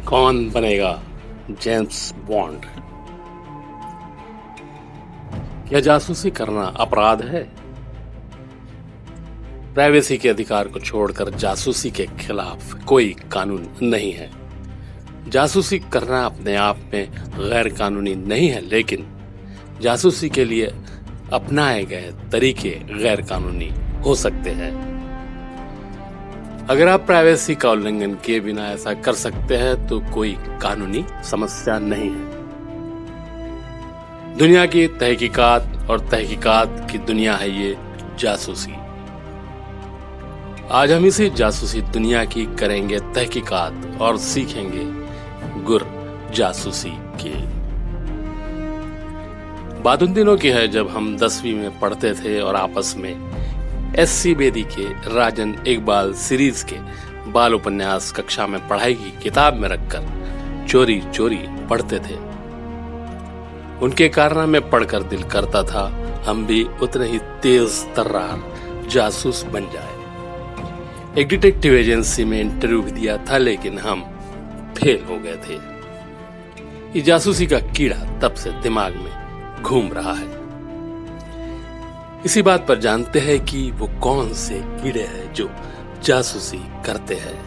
कौन बनेगा James bond? क्या जासूसी करना अपराध है? प्राइवेसी के अधिकार को छोड़कर जासूसी के खिलाफ कोई कानून नहीं है। जासूसी करना अपने आप में गैर कानूनी नहीं है, लेकिन जासूसी के लिए अपनाए गए तरीके गैर कानूनी हो सकते हैं। अगर आप प्राइवेसी का उल्लंघन किए बिना ऐसा कर सकते हैं तो कोई कानूनी समस्या नहीं है। दुनिया की तहकीकात और तहकीकात की दुनिया है ये जासूसी। आज हम इसी जासूसी दुनिया की करेंगे तहकीकात और सीखेंगे गुर जासूसी की। बात उन दिनों की है जब हम 10वीं में पढ़ते थे और आपस में S.C. बेदी के राजन इकबाल सीरीज के बाल उपन्यास कक्षा में पढ़ाई की किताब में रखकर चोरी चोरी पढ़ते थे। उनके कारनामे पढ़कर दिल करता था हम भी उतने ही तेज तर्रार जासूस बन जाए। एक डिटेक्टिव एजेंसी में इंटरव्यू भी दिया था, लेकिन हम फेल हो गए थे। ये जासूसी का कीड़ा तब से दिमाग में घूम रहा है। इसी बात पर जानते हैं कि वो कौन से कीड़े हैं जो जासूसी करते हैं।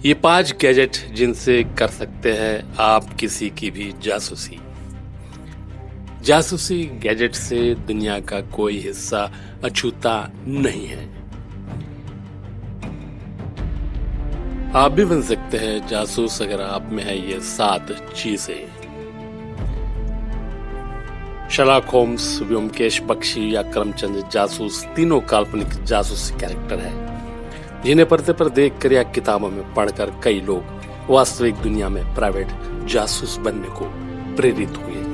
ये 5 गैजेट जिनसे कर सकते हैं आप किसी की भी जासूसी। जासूसी गैजेट से दुनिया का कोई हिस्सा अछूता नहीं है। आप भी बन सकते हैं जासूस अगर आप में है ये 7 चीजें। शर्लॉक होम्स, व्योमकेश बख्शी या करमचंद जासूस तीनों काल्पनिक जासूसी कैरेक्टर हैं, जिन्हें पर्दे पर देखकर या किताबों में पढ़कर कई लोग वास्तविक दुनिया में प्राइवेट जासूस बनने को प्रेरित हुए।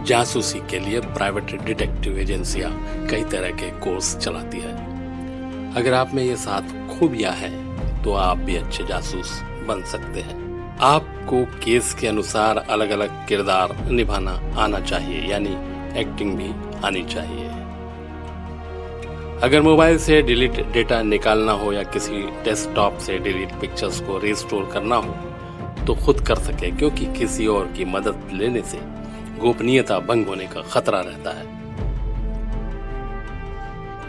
जासूसी के लिए प्राइवेट डिटेक्टिव एजेंसियां कई तरह के कोर्स चलाती है। अगर आप में ये 7 खूबियां हैं तो आप भी अच्छे जासूस बन सकते हैं। आपको केस के अनुसार अलग अलग किरदार निभाना आना चाहिए, यानी एक्टिंग भी आनी चाहिए। अगर मोबाइल से डिलीट डेटा निकालना हो या किसी डेस्कटॉप से डिलीट पिक्चर्स को रिस्टोर करना हो तो खुद कर सके, क्योंकि किसी और की मदद लेने से गोपनीयता भंग होने का खतरा रहता है।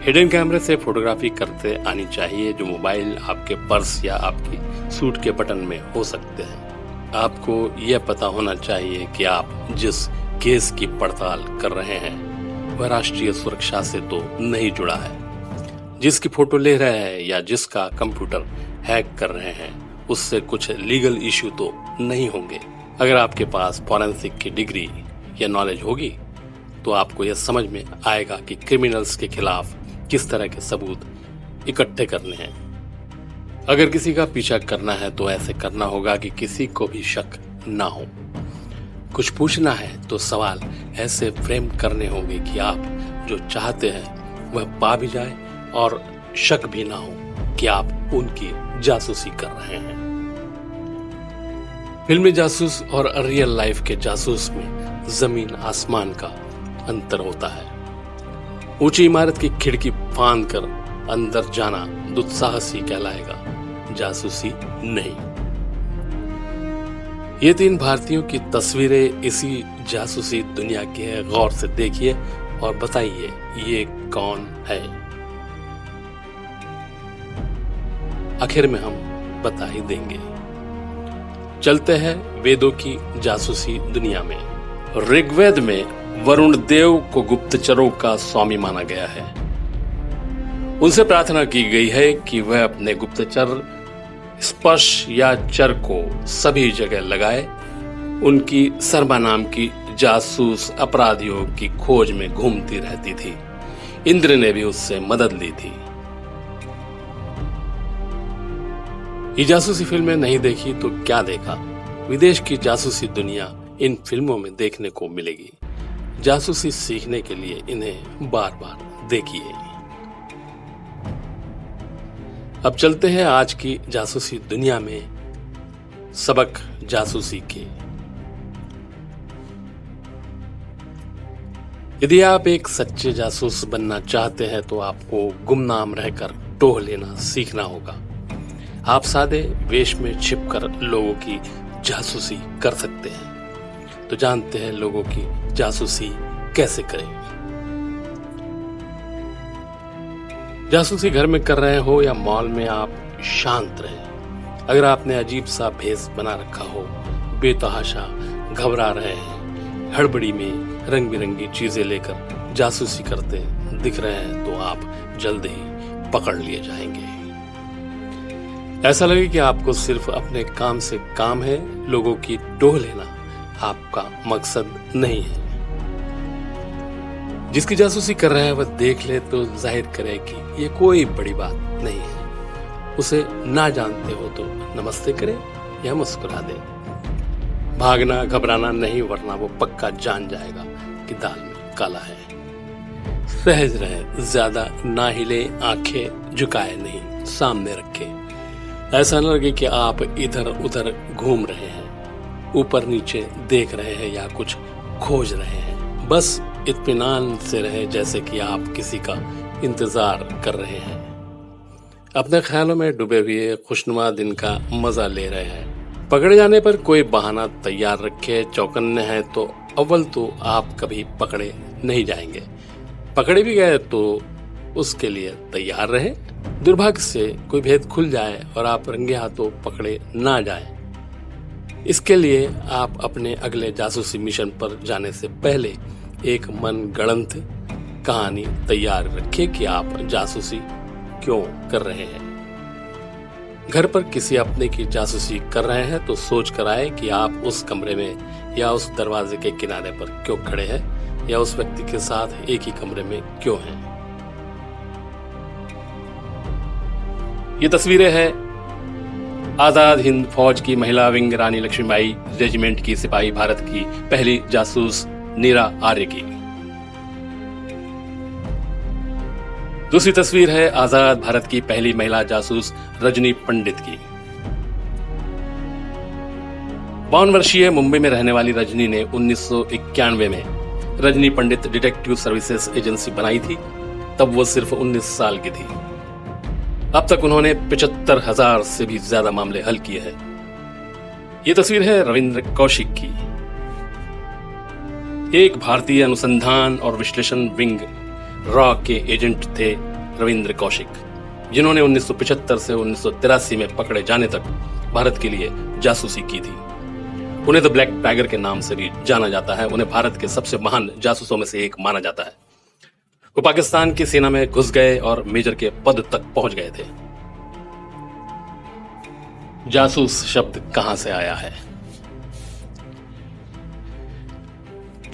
हिडन कैमरे से फोटोग्राफी करते आनी चाहिए, जो मोबाइल आपके पर्स या आपकी सूट के बटन में हो सकते हैं। आपको यह पता होना चाहिए कि आप जिस केस की पड़ताल कर रहे हैं वह राष्ट्रीय सुरक्षा से तो नहीं जुड़ा है। जिसकी फोटो ले रहे हैं या जिसका कंप्यूटर हैक कर रहे हैं उससे कुछ लीगल इश्यू तो नहीं होंगे। अगर आपके पास फॉरेंसिक की डिग्री या नॉलेज होगी तो आपको यह समझ में आएगा कि क्रिमिनल्स के खिलाफ किस तरह के सबूत इकट्ठे करने हैं। अगर किसी का पीछा करना है तो ऐसे करना होगा कि किसी को भी शक ना हो। कुछ पूछना है तो सवाल ऐसे फ्रेम करने होंगे कि आप जो चाहते हैं वह पा भी जाए और शक भी ना हो कि आप उनकी जासूसी कर रहे हैं। फिल्मी जासूस और रियल लाइफ के जासूस में जमीन आसमान का अंतर होता है। ऊंची इमारत की खिड़की फांद कर अंदर जाना दुस्साहसी कहलाएगा, जासूसी नहीं। ये 3 भारतीयों की तस्वीरें इसी जासूसी दुनिया की है। गौर से देखिए और बताइए ये कौन है। आखिर में हम बता ही देंगे। चलते हैं वेदों की जासूसी दुनिया में। ऋग्वेद में वरुण देव को गुप्तचरों का स्वामी माना गया है। उनसे प्रार्थना की गई है कि वह अपने गुप्तचर स्पर्श या चर को सभी जगह लगाए। उनकी शर्मा नाम की जासूस अपराधियों की खोज में घूमती रहती थी। इंद्र ने भी उससे मदद ली थी। ये जासूसी फिल्में नहीं देखी तो क्या देखा? विदेश की जासूसी दुनिया इन फिल्मों में देखने को मिलेगी। जासूसी सीखने के लिए इन्हें बार बार देखिए। अब चलते हैं आज की जासूसी दुनिया में सबक जासूसी के। यदि आप एक सच्चे जासूस बनना चाहते हैं तो आपको गुमनाम रहकर टोह लेना सीखना होगा। आप सादे वेश में छिपकर लोगों की जासूसी कर सकते हैं। तो जानते हैं लोगों की जासूसी कैसे करें। जासूसी घर में कर रहे हो या मॉल में, आप शांत रहें। अगर आपने अजीब सा भेष बना रखा हो, बेतहाशा घबरा रहे हैं, हड़बड़ी में रंग बिरंगी चीजें लेकर जासूसी करते दिख रहे हैं, तो आप जल्द ही पकड़ लिए जाएंगे। ऐसा लगे कि आपको सिर्फ अपने काम से काम है, लोगों की टोह लेना आपका मकसद नहीं है। जिसकी जासूसी कर रहे हैं वह देख ले तो जाहिर करे कि ये कोई बड़ी बात नहीं है। उसे ना जानते हो तो नमस्ते करे या मुस्कुरा दे। भागना घबराना नहीं, वरना वो पक्का जान जाएगा कि दाल में काला है। सहज रहे, ज्यादा ना हिले, आंखें झुकाए नहीं, सामने रखे। ऐसा न लगे कि आप इधर उधर घूम रहे हैं, ऊपर नीचे देख रहे हैं या कुछ खोज रहे हैं। बस इत्मीनान से रहे, जैसे कि आप किसी का इंतजार कर रहे हैं। अपने ख्यालों में डूबे हुए खुशनुमा दिन का मजा ले रहे हैं। पकड़े जाने पर कोई बहाना तैयार रखे। चौकन्ने हैं तो अव्वल तो आप कभी पकड़े नहीं जाएंगे। पकड़े भी गए तो उसके लिए तैयार रहे। दुर्भाग्य से कोई भेद खुल जाए और आप रंगे हाथों पकड़े ना जाए, इसके लिए आप अपने अगले जासूसी मिशन पर जाने से पहले एक मन गढ़ंत कहानी तैयार रखें कि आप जासूसी क्यों कर रहे हैं। घर पर किसी अपने की जासूसी कर रहे हैं तो सोच कर आए कि आप उस कमरे में या उस दरवाजे के किनारे पर क्यों खड़े हैं, या उस व्यक्ति के साथ एक ही कमरे में क्यों हैं। ये तस्वीरें हैं आजाद हिंद फौज की महिला विंग रानी लक्ष्मीबाई रेजिमेंट की सिपाही भारत की पहली जासूस नीरा आर्य की। दूसरी तस्वीर है आजाद भारत की पहली महिला जासूस रजनी पंडित की। 52 वर्षीय मुंबई में रहने वाली रजनी ने 1991 में रजनी पंडित डिटेक्टिव सर्विसेज एजेंसी बनाई थी। तब वो सिर्फ 19 साल की थी। अब तक उन्होंने 75,000 से भी ज्यादा मामले हल किए हैं। ये तस्वीर है रविंद्र कौशिक की। एक भारतीय अनुसंधान और विश्लेषण विंग रॉ के एजेंट थे रविंद्र कौशिक, जिन्होंने 1975 से 1983 में पकड़े जाने तक भारत के लिए जासूसी की थी। उन्हें द ब्लैक टाइगर के नाम से भी जाना जाता है। उन्हें भारत के सबसे महान जासूसों में से एक माना जाता है। वो पाकिस्तान की सेना में घुस गए और मेजर के पद तक पहुंच गए थे। जासूस शब्द कहां से आया है?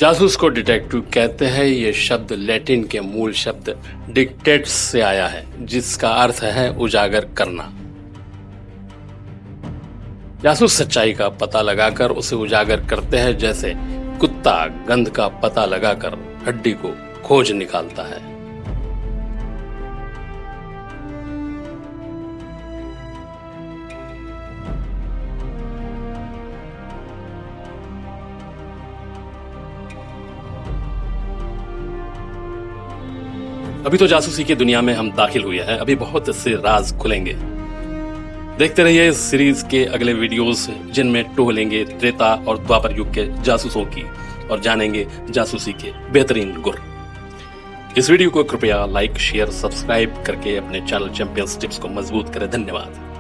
जासूस को डिटेक्टिव कहते हैं। यह शब्द लैटिन के मूल शब्द डिक्टेट्स से आया है, जिसका अर्थ है उजागर करना। जासूस सच्चाई का पता लगाकर उसे उजागर करते हैं, जैसे कुत्ता गंध का पता लगाकर हड्डी को खोज निकालता है। अभी तो जासूसी की दुनिया में हम दाखिल हुए हैं, अभी बहुत से राज खुलेंगे। देखते रहिए इस सीरीज के अगले वीडियोस, जिनमें टोह लेंगे त्रेता और द्वापर युग के जासूसों की और जानेंगे जासूसी के बेहतरीन गुर। इस वीडियो को कृपया लाइक, शेयर, सब्सक्राइब करके अपने चैनल चैंपियंस टिप्स को मजबूत करें। धन्यवाद।